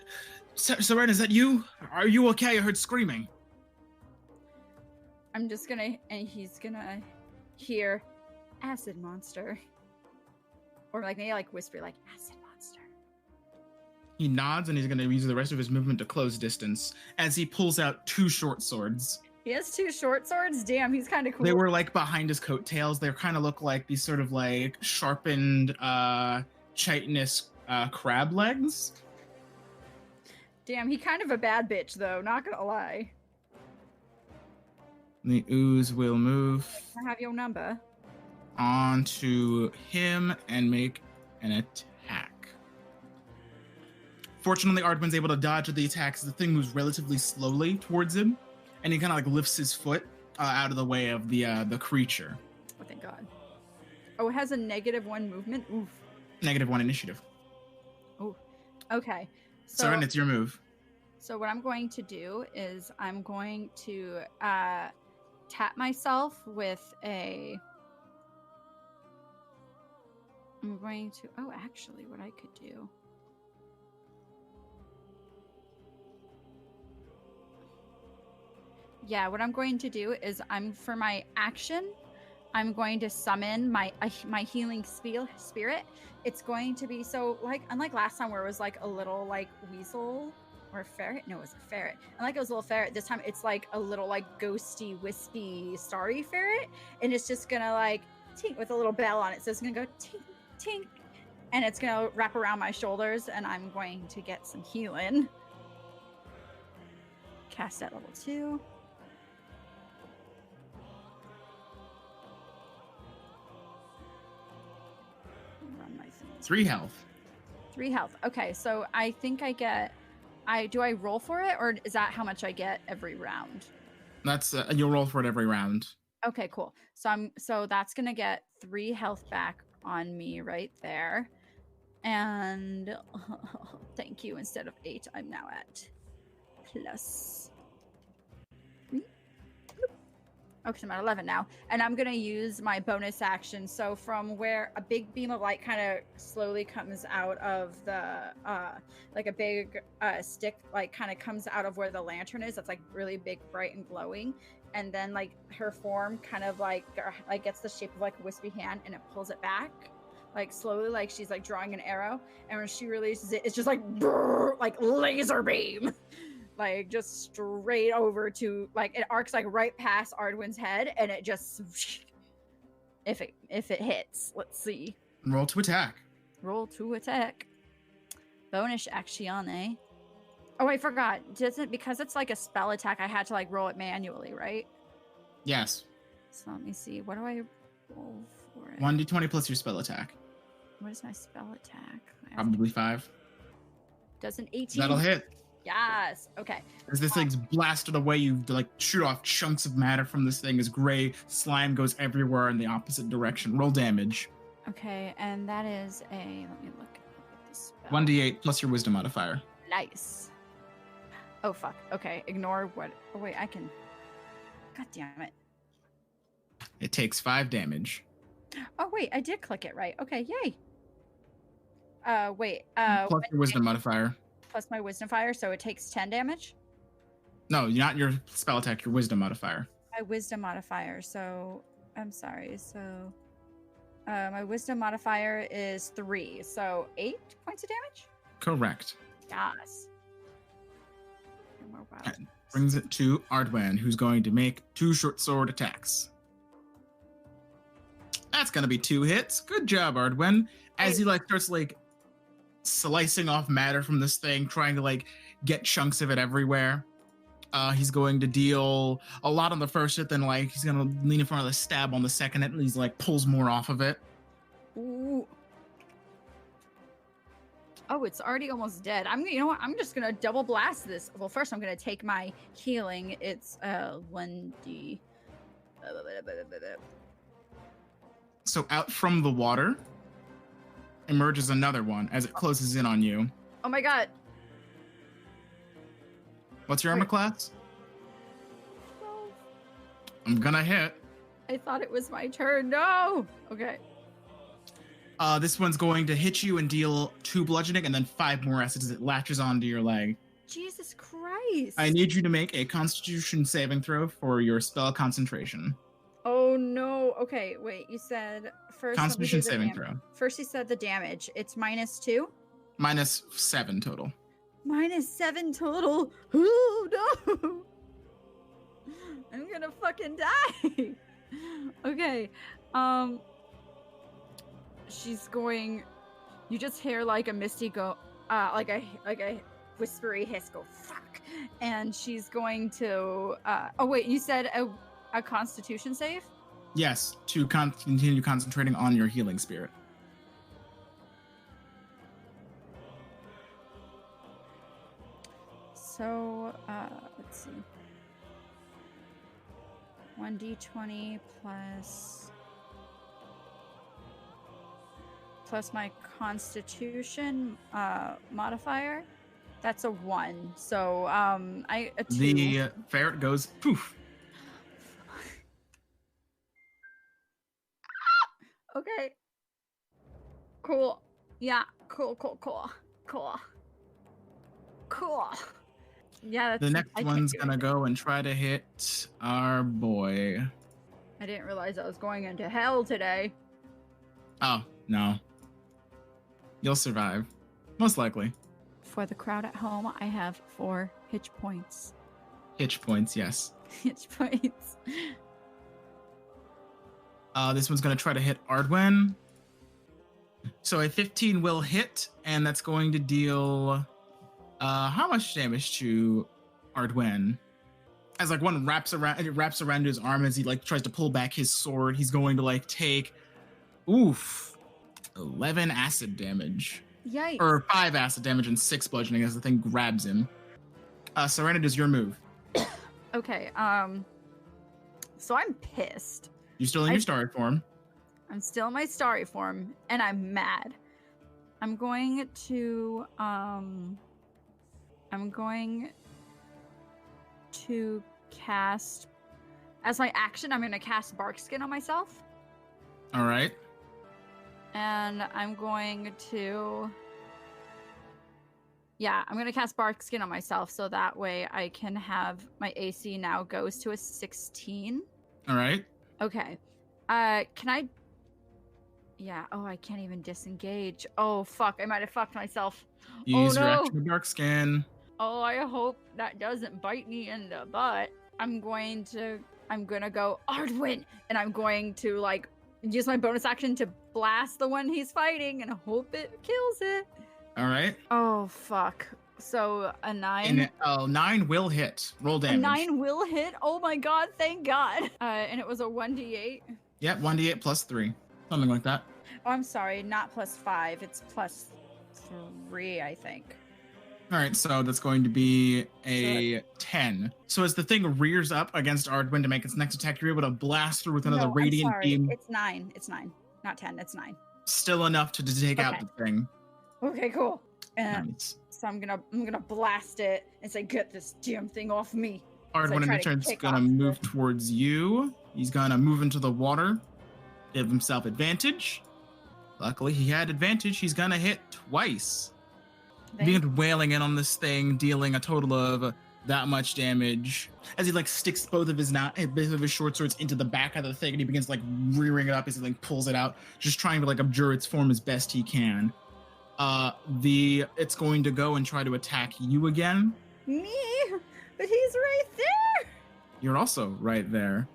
S1: say, Seren, is that you? Are you okay? I heard screaming.
S2: I'm just gonna, and he's gonna hear acid monster. Or like maybe like whisper like acid monster.
S1: He nods and he's going to use the rest of his movement to close distance as he pulls out 2 short swords.
S2: He has 2 short swords? Damn, he's kind of cool.
S1: They were like behind his coattails. They kind of look like these sort of like sharpened chitinous crab legs.
S2: Damn, he kind of a bad bitch though, not gonna lie.
S1: The ooze will move.
S2: I have your number.
S1: Onto him and make an attack. Fortunately, Ardwin's able to dodge the attacks. The thing moves relatively slowly towards him, and he kind of like lifts his foot out of the way of the creature.
S2: Oh, thank God. Oh, it has a -1 movement? Oof.
S1: -1 initiative.
S2: Oh, okay.
S1: So, Seren, it's your move.
S2: So what I'm going to do is I'm going to tap myself with a... I'm going to... Oh, actually, what I could do... Yeah, what I'm going to do is for my action, I'm going to summon my healing spirit. It's going to be so like unlike last time where it was like a little like weasel or a ferret. No, it was a ferret. And like it was a little ferret. This time it's like a little like ghosty, wispy, starry ferret, and it's just gonna like tink with a little bell on it. So it's gonna go tink, tink, and it's gonna wrap around my shoulders, and I'm going to get some healing. Cast at level 2. Run my thing.
S1: 3 health.
S2: 3 health. Okay, so I think I get. Do I roll for it, or is that how much I get every round?
S1: That's you'll roll for it every round.
S2: Okay, cool. So that's gonna get 3 health back on me right there, and thank you. Instead of 8, I'm now at plus. Okay, so I'm at 11 now, and I'm gonna use my bonus action. So from where a big beam of light kind of slowly comes out of the, like a big stick, like kind of comes out of where the lantern is. That's like really big, bright, and glowing. And then like her form kind of like gets the shape of like a wispy hand, and it pulls it back, like slowly, like she's like drawing an arrow. And when she releases it, it's just like brrr, like laser beam. Like just straight over to like it arcs like right past Ardwin's head, and it just if it hits, let's see.
S1: Roll to attack.
S2: Roll to attack. Bonus action. Oh, I forgot. Doesn't because it's like a spell attack, I had to like roll it manually, right?
S1: Yes.
S2: So let me see. What do I roll for it?
S1: 1d20 plus your spell attack.
S2: What is my spell attack?
S1: Probably 5.
S2: Does an 18?
S1: That'll hit.
S2: Yes. Okay.
S1: As this thing's blasted away, you like shoot off chunks of matter from this thing as gray slime goes everywhere in the opposite direction. Roll damage.
S2: Okay, and that is a. Let me look at this spell.
S1: 1d8 plus your wisdom modifier.
S2: Nice. Oh fuck. Okay. Ignore what. Oh wait, I can. God damn it.
S1: It takes 5 damage.
S2: Oh wait, I did click it right. Okay, yay. Wait.
S1: Plus your wisdom modifier.
S2: Plus my wisdom fire, so it takes 10 damage?
S1: No, not your spell attack, your wisdom modifier.
S2: My wisdom modifier, so I'm sorry. So my wisdom modifier is 3, so 8 points of damage?
S1: Correct.
S2: Yes.
S1: That brings it to Ardwen, who's going to make 2 short sword attacks. That's gonna be 2 hits. Good job, Ardwen. As he like starts like slicing off matter from this thing, trying to like get chunks of it everywhere. He's going to deal a lot on the first hit, then like he's gonna lean in front of the stab on the second hit, and he's like pulls more off of it.
S2: Ooh. Oh, it's already almost dead. You know what? I'm just gonna double blast this. Well, first I'm gonna take my healing. It's 1d.
S1: So out from the water emerges another one as it closes in on you.
S2: Oh my god.
S1: What's your armor class?
S2: 12.
S1: I'm gonna hit.
S2: I thought it was my turn. No. Okay.
S1: This one's going to hit you and deal 2 bludgeoning and then 5 more acid as it latches onto your leg.
S2: Jesus Christ.
S1: I need you to make a Constitution saving throw for your spell concentration.
S2: Oh no. Okay, wait. You said first.
S1: Constitution saving throw.
S2: First, you said the damage. It's -2.
S1: -7 total.
S2: -7 total. Oh no. I'm gonna fucking die. Okay. She's going. You just hear like a misty go, like a whispery hiss go fuck, and she's going to. Oh wait, you said a Constitution save?
S1: Yes, to continue concentrating on your healing spirit.
S2: So, let's see. 1d20 plus my Constitution modifier. That's a 1. So, a 2.
S1: The ferret goes poof.
S2: Okay. Cool. Yeah. Cool. Yeah,
S1: The next one's gonna go and try to hit our boy.
S2: I didn't realize I was going into hell today.
S1: Oh, no. You'll survive. Most likely.
S2: For the crowd at home, I have 4 hitch points.
S1: Hitch points, yes.
S2: Hitch points.
S1: This one's gonna try to hit Ardwen. So a 15 will hit, and that's going to deal how much damage to Ardwen? As like one wraps around his arm as he like tries to pull back his sword, he's going to like take 11 acid damage.
S2: Yikes.
S1: Or 5 acid damage and 6 bludgeoning as the thing grabs him. Seren, it is your move.
S2: Okay, so I'm pissed.
S1: You're still in your starry form.
S2: I'm still in my starry form, and I'm mad. I'm going to cast, as my action, I'm going to cast Bark Skin on myself.
S1: All right.
S2: And I'm going to cast Bark Skin on myself so that way I can have my AC now goes to a 16.
S1: All right.
S2: Okay. Can I... Yeah, I can't even disengage. Oh, fuck, I might have fucked myself.
S1: Use your action with Dark Skin.
S2: Oh, I hope that doesn't bite me in the butt. I'm gonna go Ardwin, and I'm going to, like, use my bonus action to blast the one he's fighting and hope it kills it.
S1: All right.
S2: Oh, fuck. So, a 9.
S1: 9 will hit. Roll damage.
S2: A 9 will hit? Oh my god, thank god. And it was a 1d8?
S1: Yeah, 1d8 plus 3. Something like that.
S2: Oh, I'm sorry, not plus 5. It's plus 3, I think.
S1: All right, so that's going to be a 10. So as the thing rears up against Ardwin to make its next attack, you're able to blast through with another radiant beam.
S2: It's 9. It's 9. Not 10. It's 9.
S1: Still enough to take out the thing.
S2: Okay, cool.
S1: Nice.
S2: So I'm gonna blast it and say, "Get this damn thing off me."
S1: Ardwin in return is gonna move towards you. He's gonna move into the water, give himself advantage. Luckily, he had advantage. He's gonna hit twice. Begin wailing in on this thing, dealing a total of that much damage. As he like sticks both of his short swords into the back of the thing, and he begins like rearing it up as he like pulls it out, just trying to like abjure its form as best he can. It's going to go and try to attack you again.
S2: Me? But he's right there.
S1: You're also right there.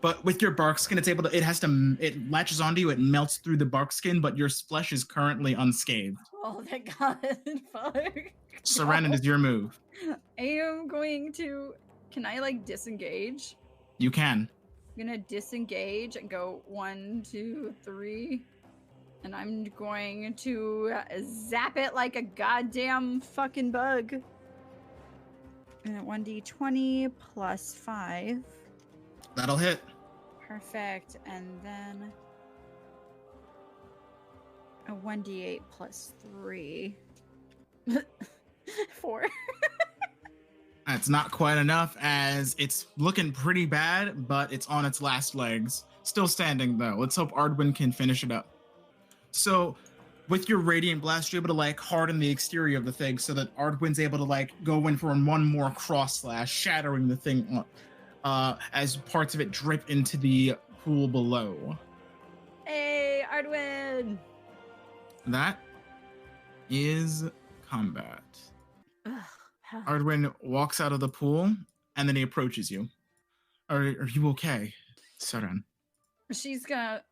S1: But with your bark skin, it latches onto you, it melts through the bark skin, but your flesh is currently unscathed.
S2: Oh, thank God. Fuck.
S1: Seren, it is your move.
S2: I am going to, can I like disengage?
S1: You can.
S2: I'm gonna disengage and go 1, 2, 3. And I'm going to zap it like a goddamn fucking bug. And 1d20 plus 5.
S1: That'll hit.
S2: Perfect. And then a 1d8 plus 3. 4.
S1: That's not quite enough, as it's looking pretty bad, but it's on its last legs. Still standing, though. Let's hope Ardwin can finish it up. So, with your Radiant Blast, you're able to, like, harden the exterior of the thing so that Ardwin's able to, like, go in for one more cross slash, shattering the thing as parts of it drip into the pool below.
S2: Hey, Ardwin!
S1: That is combat. Ardwin walks out of the pool, and then he approaches you. Are you okay, Seren?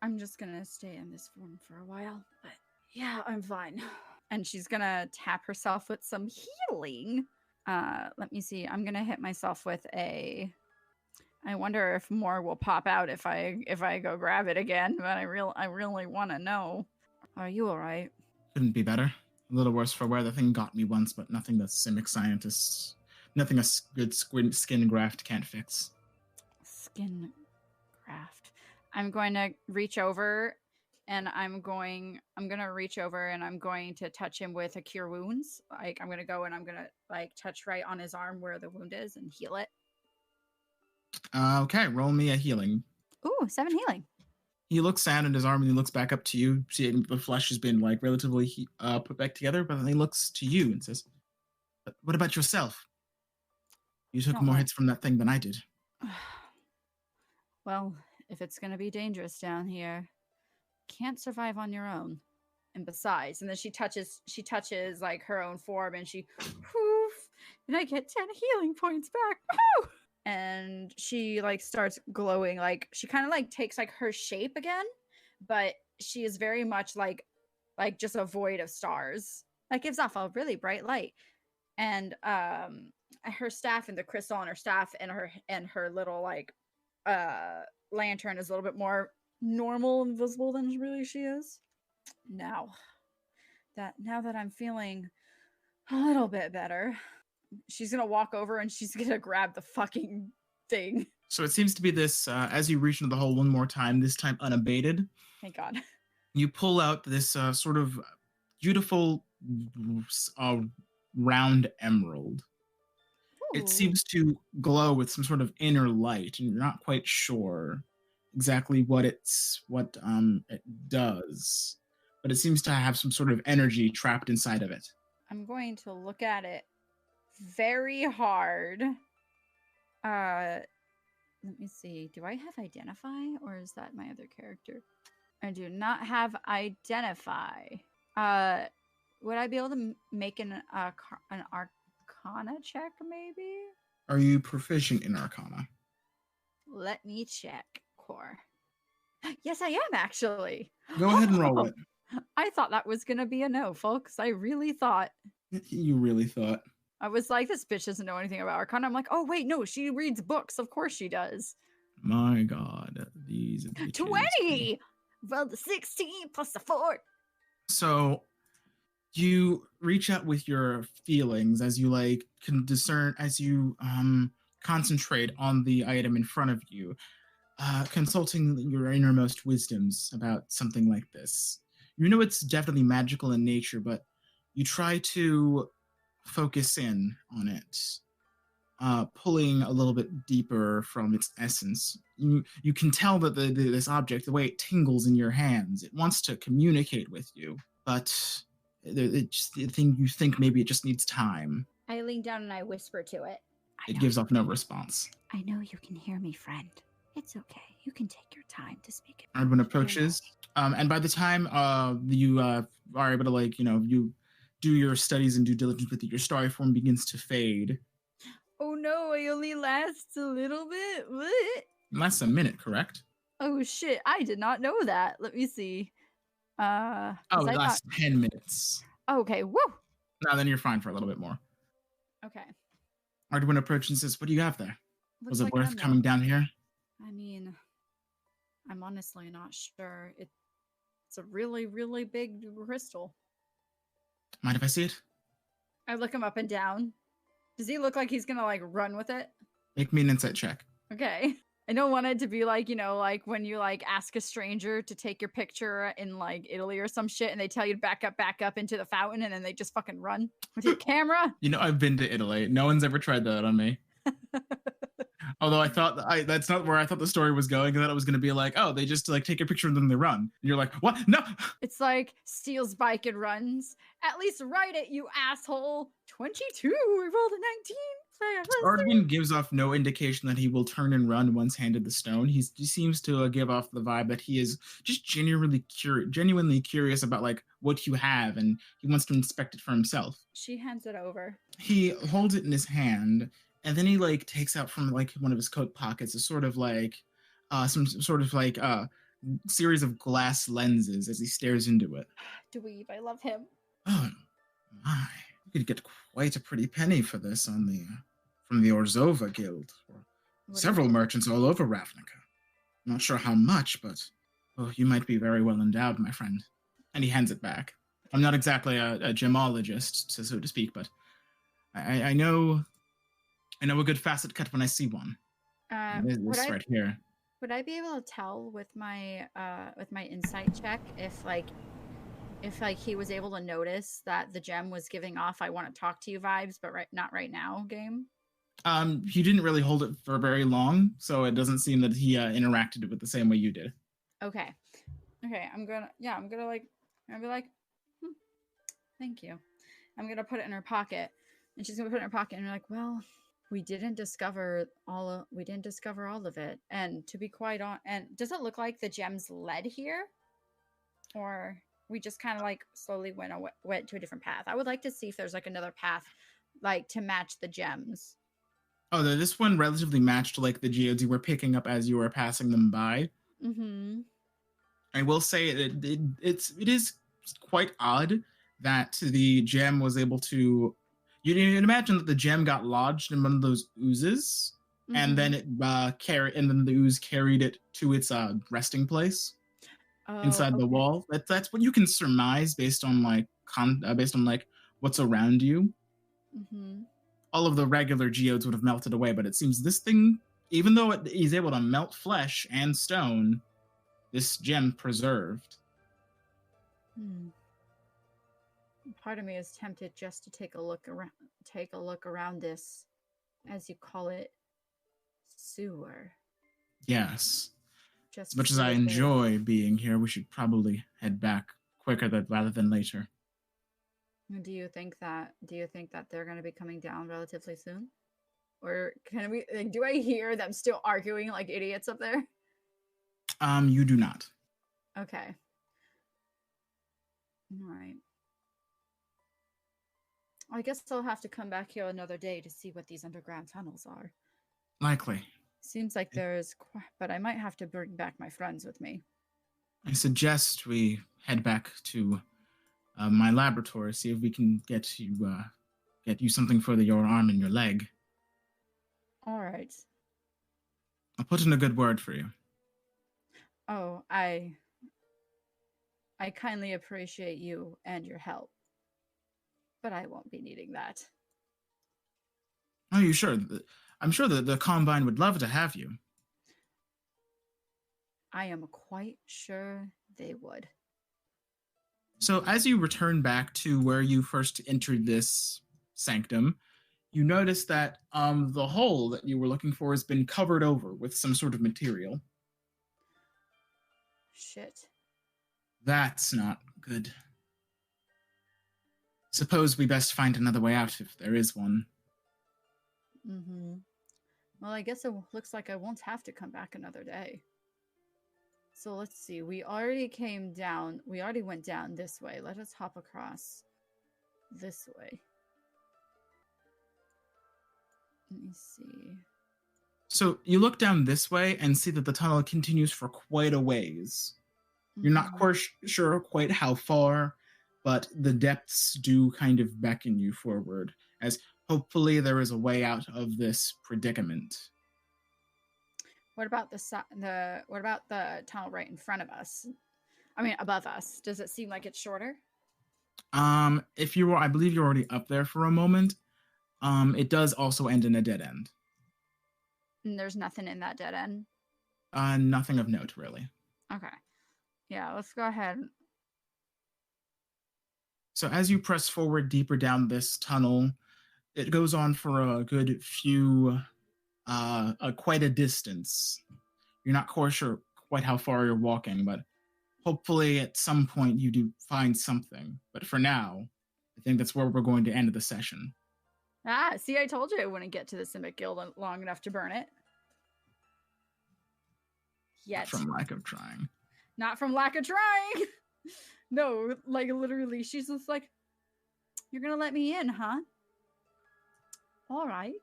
S2: I'm just gonna stay in this form for a while, but yeah, I'm fine. And she's gonna tap herself with some healing. Let me see. I'm gonna hit myself with I wonder if more will pop out if I go grab it again, but I really want to know. Are you all right?
S1: Couldn't be better. A little worse for where the thing got me once, but nothing the Simic scientists, nothing a good skin graft can't fix.
S2: Skin graft. I'm going to reach over, and I'm going to touch him with a Cure Wounds. Like, I'm going to go and I'm going to, like, touch right on his arm where the wound is and heal it.
S1: Okay, roll me a healing.
S2: Ooh, 7 healing.
S1: He looks down at his arm and he looks back up to you. See, the flesh has been like relatively put back together, but then he looks to you and says, "But what about yourself? You took more hits from that thing than I did."
S2: Well, if it's going to be dangerous down here, can't survive on your own. And besides, and then she touches like her own form, and she, poof, and I get 10 healing points back. Woo! And she like starts glowing, like she kind of like takes like her shape again, but she is very much like just a void of stars. Like gives off a really bright light. And her staff and the crystal on her staff and her little like lantern is a little bit more normal and visible than really she is. Now that I'm feeling a little bit better, she's gonna walk over and she's gonna grab the fucking thing.
S1: So it seems to be this, as you reach into the hole one more time, this time unabated.
S2: Thank God.
S1: You pull out this sort of beautiful round emerald. Ooh. It seems to glow with some sort of inner light, and you're not quite sure exactly what it does, but it seems to have some sort of energy trapped inside of it.
S2: I'm going to look at it very hard. Let me see. Do I have identify, or is that my other character? I do not have identify. Would I be able to make an Arcana check, maybe?
S1: Are you proficient in Arcana?
S2: Let me check, Core. Yes, I am, actually.
S1: Go ahead and roll it.
S2: I thought that was going to be a no, folks. I really thought.
S1: You really thought.
S2: I was like, this bitch doesn't know anything about Arcana. I'm like, oh, wait, no, she reads books. Of course she does.
S1: My God. These
S2: 20! Well, the 16 plus the 4.
S1: So you reach out with your feelings as you like can discern, as you concentrate on the item in front of you, consulting your innermost wisdoms about something like this. You know it's definitely magical in nature, but you try to focus in on it, pulling a little bit deeper from its essence. You can tell that this object, the way it tingles in your hands, it wants to communicate with you, but it's the thing you think maybe it just needs time.
S2: I lean down and I whisper to it.
S1: It gives off no response.
S2: I know you can hear me, friend. It's okay. You can take your time to speak.
S1: Ardwin approaches, and by the time you are able to you do your studies and due diligence with it, your story form begins to fade.
S2: Oh no, I only last a little bit? What?
S1: Lasts a minute, correct?
S2: Oh shit, I did not know that. Let me see.
S1: It lasts 10 minutes.
S2: Okay, woo!
S1: Now then you're fine for a little bit more.
S2: Okay.
S1: Ardwin approaches and says, what do you have there? Was it
S2: like
S1: worth coming down here?
S2: I mean, I'm honestly not sure. It's a really, really big crystal.
S1: Mind if I see it?
S2: I look him up and down. Does he look like he's gonna like run with it?
S1: Make me an insight check.
S2: Okay. I don't want it to be like, like when you like ask a stranger to take your picture in like Italy or some shit and they tell you to back up into the fountain and then they just fucking run with your camera.
S1: I've been to Italy. No one's ever tried that on me. Although I thought that's not where I thought the story was going. I thought it was going to be like, oh, they just like take a picture and then they run. And you're like, what? No.
S2: It's like steals bike and runs. At least write it, you asshole. 22. We rolled a 19.
S1: Ardwin gives off no indication that he will turn and run once handed the stone. He seems to give off the vibe that he is just genuinely curious about like what you have, and he wants to inspect it for himself.
S2: She hands it over.
S1: He holds it in his hand, and then he like takes out from like one of his coat pockets a sort of like some sort of like series of glass lenses as he stares into it.
S2: Dweeb, I love him.
S1: Oh my! You could get quite a pretty penny for this from the Orzova Guild. Several merchants all over Ravnica. I'm not sure how much, but you might be very well endowed, my friend. And he hands it back. I'm not exactly a gemologist, so to speak, but I know a good facet cut when I see one. This right here.
S2: Would I be able to tell with my insight check if he was able to notice that the gem was giving off "I want to talk to you" vibes, but not right now game?
S1: He didn't really hold it for very long, so it doesn't seem that he interacted with it the same way you did.
S2: Okay. I'm gonna be like, thank you. I'm gonna put it in her pocket, and she's gonna put it in her pocket, and we're like, well, we didn't discover all of it. And to be quite honest, and does it look like the gems led here, or we just kind of like slowly went to a different path? I would like to see if there's like another path, like to match the gems.
S1: Oh, this one relatively matched like the geodes you were picking up as you were passing them by.
S2: Mm-hmm.
S1: I will say it is quite odd that the gem was able to. You'd imagine that the gem got lodged in one of those oozes, and then it then the ooze carried it to its resting place inside the wall. That's what you can surmise based on like what's around you.
S2: Mm-hmm.
S1: All of the regular geodes would have melted away, but it seems this thing, even though it is able to melt flesh and stone, this gem preserved.
S2: Part of me is tempted just to take a look around this, as you call it, sewer.
S1: Yes. Just as much as I enjoy being here, we should probably head back quicker rather than later.
S2: Do you think that they're going to be coming down relatively soon? Or can we, like, do I hear them still arguing like idiots up there?
S1: You do not.
S2: Okay. All right. I guess I'll have to come back here another day to see what these underground tunnels are.
S1: Likely.
S2: Seems like there's, but I might have to bring back my friends with me.
S1: I suggest we head back to my laboratory, see if we can get you something for your arm and your leg.
S2: All right.
S1: I'll put in a good word for you.
S2: Oh, I kindly appreciate you and your help, but I won't be needing that.
S1: Are you sure? I'm sure that the Combine would love to have you.
S2: I am quite sure they would.
S1: So as you return back to where you first entered this sanctum, you notice that the hole that you were looking for has been covered over with some sort of material.
S2: Shit.
S1: That's not good. Suppose we best find another way out if there is one.
S2: Mm-hmm. Well, I guess it looks like I won't have to come back another day. So let's see. We already went down this way. Let us hop across this way. Let me see.
S1: So you look down this way and see that the tunnel continues for quite a ways. You're not quite sure quite how far, but the depths do kind of beckon you forward, as hopefully there is a way out of this predicament.
S2: What about the tunnel right in front of us? I mean, above us. Does it seem like it's shorter?
S1: I believe you're already up there for a moment. It does also end in a dead end.
S2: And there's nothing in that dead end?
S1: Nothing of note, really.
S2: Okay. Yeah, let's go ahead.
S1: So as you press forward deeper down this tunnel, it goes on for a good few, quite a distance. You're not quite sure quite how far you're walking, but hopefully at some point you do find something. But for now, I think that's where we're going to end the session.
S2: See, I told you I wouldn't get to the Simic Guild long enough to burn it. Yet.
S1: Not from lack of trying.
S2: Not from lack of trying. No, like literally, she's just like, you're gonna let me in, huh? All right.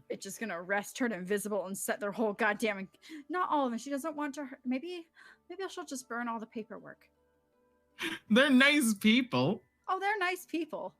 S2: It's just gonna arrest her invisible and set their whole goddamn. Not all of them. She doesn't want to. Maybe she'll just burn all the paperwork.
S1: They're nice people.
S2: Oh, they're nice people.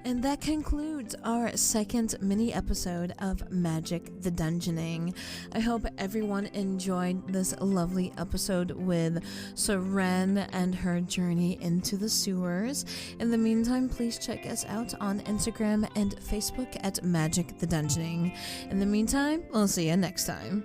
S3: And that concludes our second mini episode of Magic the Dungeoning. I hope everyone enjoyed this lovely episode with Seren and her journey into the sewers. In the meantime, please check us out on Instagram and Facebook at Magic the Dungeoning. In the meantime, we'll see you next time.